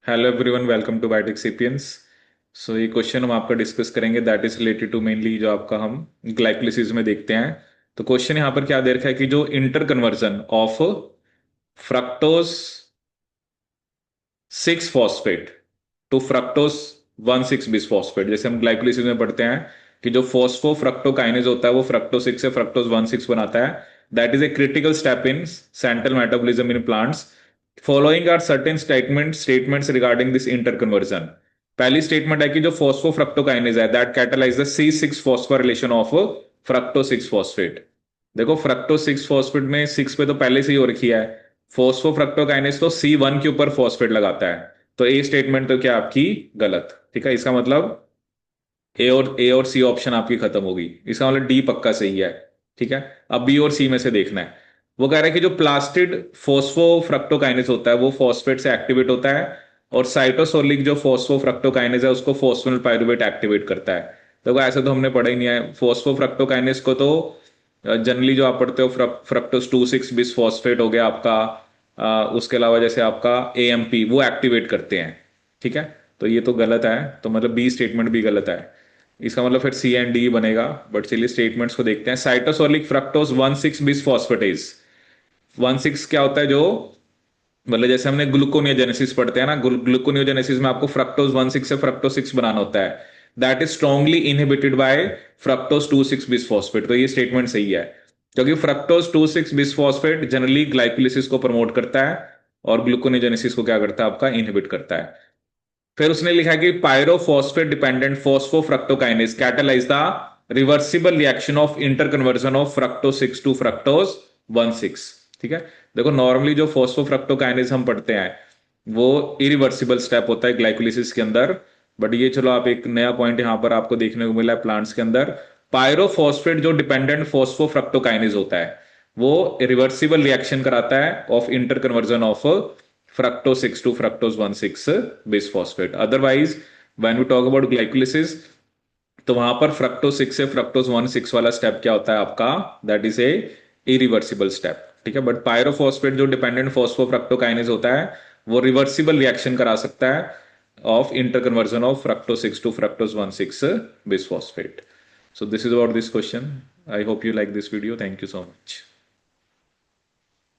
Hello everyone, welcome to Biotic Sapiens. So ये question हम आपका डिस्कस करेंगे that is related to mainly जो आपका हम ग्लाइकोलिसिस में देखते हैं। तो क्वेश्चन यहाँ पर क्या दे रखा है कि जो inter conversion of fructose 6 phosphate to fructose 1,6 bisphosphate, जैसे हम ग्लाइकोलिसिस में पढ़ते हैं कि जो फॉस्फोफ्रक्टोकाइनेज होता है वो फ्रक्टोज 6 से फ्रक्टोज 1,6 बनाता है। That is a critical step in central metabolism in plants. Following are certain statements regarding this inter conversion. पहली स्टेटमेंट है कि जो फॉस्फोफ्रक्टोकाइनेज है that catalyze the C6 phosphorylation of fructo 6 phosphate. देखो फ्रक्टो 6 फॉस्फेट में 6 पे तो पहले से ही हो रखी है। फॉस्फोफ्रक्टोकाइनेज तो C1 के ऊपर फॉस्फेट लगाता है। तो ए स्टेटमेंट तो क्या आपकी गलत, ठीक है। इसका मतलब ए और सी ऑप्शन आपकी खत्म होगी। इसका मतलब डी पक्का सही है, ठीक है। अब बी और सी में से देखना है। वो कह रहा है कि जो प्लास्टिड फोस्फोफ्रक्टोकाइनेज होता है वो फॉस्फेट से एक्टिवेट होता है, और साइटोसोलिक जो फोस्फोफ्रक्टोकाइनेज है उसको फॉस्फोनिल पाइरुवेट एक्टिवेट करता है। देखो ऐसे तो हमने पढ़ा ही नहीं है। फोस्फोफ्रक्टोकाइनेज को तो जनरली जो आप पढ़ते हो फ्रक्टोज 2,6 बिस फॉस्फेट हो गया आपका। उसके अलावा जैसे आपका AMP वो एक्टिवेट करते हैं, ठीक है। तो ये तो गलत है, तो मतलब बी स्टेटमेंट भी गलत है। इसका मतलब फिर सी एंड डी बनेगा। बट चलिए स्टेटमेंट्स को देखते हैं। साइटोसोलिक फ्रक्टोज 1,6 बिस फॉस्फेटेज। 1,6 क्या होता है? जो मतलब जैसे हमने ग्लूकोनियोजेनेसिस पढ़ते हैं ना, ग्लूकोनियोजेनेसिस में आपको फ्रक्टोज 1,6 से फ्रक्टोज 6 बनाना होता है। That is strongly inhibited by fructose 2,6 bisphosphate. तो ये स्टेटमेंट सही है, क्योंकि फ्रक्टोज 2,6 बिसफॉस्फेट जनरली ग्लाइकोलिसिस को प्रमोट करता है और ग्लूकोनियोजेनेसिस को क्या करता है? आपका इनहिबिट करता है। फिर उसने लिखा कि pyrophosphate dependent phosphofructokinase catalyze the reversible reaction of inter conversion of fructose 6 to fructose 1,6। ठीक है। देखो नॉर्मली जो फॉस्फोफ्रक्टोकाइनेज हम पढ़ते हैं वो इरिवर्सिबल स्टेप होता है ग्लाइकोलिसिस के अंदर। बट ये चलो आप एक नया पॉइंट यहां पर आपको देखने को मिला है प्लांट्स के अंदर। पायरोफॉस्फेट जो डिपेंडेंट फॉस्फोफ्रक्टोकाइनेज होता है वो रिवर्सिबल रिएक्शन कराता है of inter conversion of fructose 6 to fructose 1,6 बिसफॉस्फेट। Otherwise when we talk about glycolysis तो वहां पर फ्रक्टोज 6 से फ्रक्टोज 1,6 वाला स्टेप क्या होता है आपका? That is a irreversible step, ठीक है। बट पायरोफॉस्फेट जो डिपेंडेंट फॉस्फोफ्रक्टोकाइनेज होता है वो रिवर्सिबल रिएक्शन करा सकता है of inter conversion of fructose 6 to fructose 1,6 bisphosphate. So this is about this question. I hope you like this video. Thank you so much.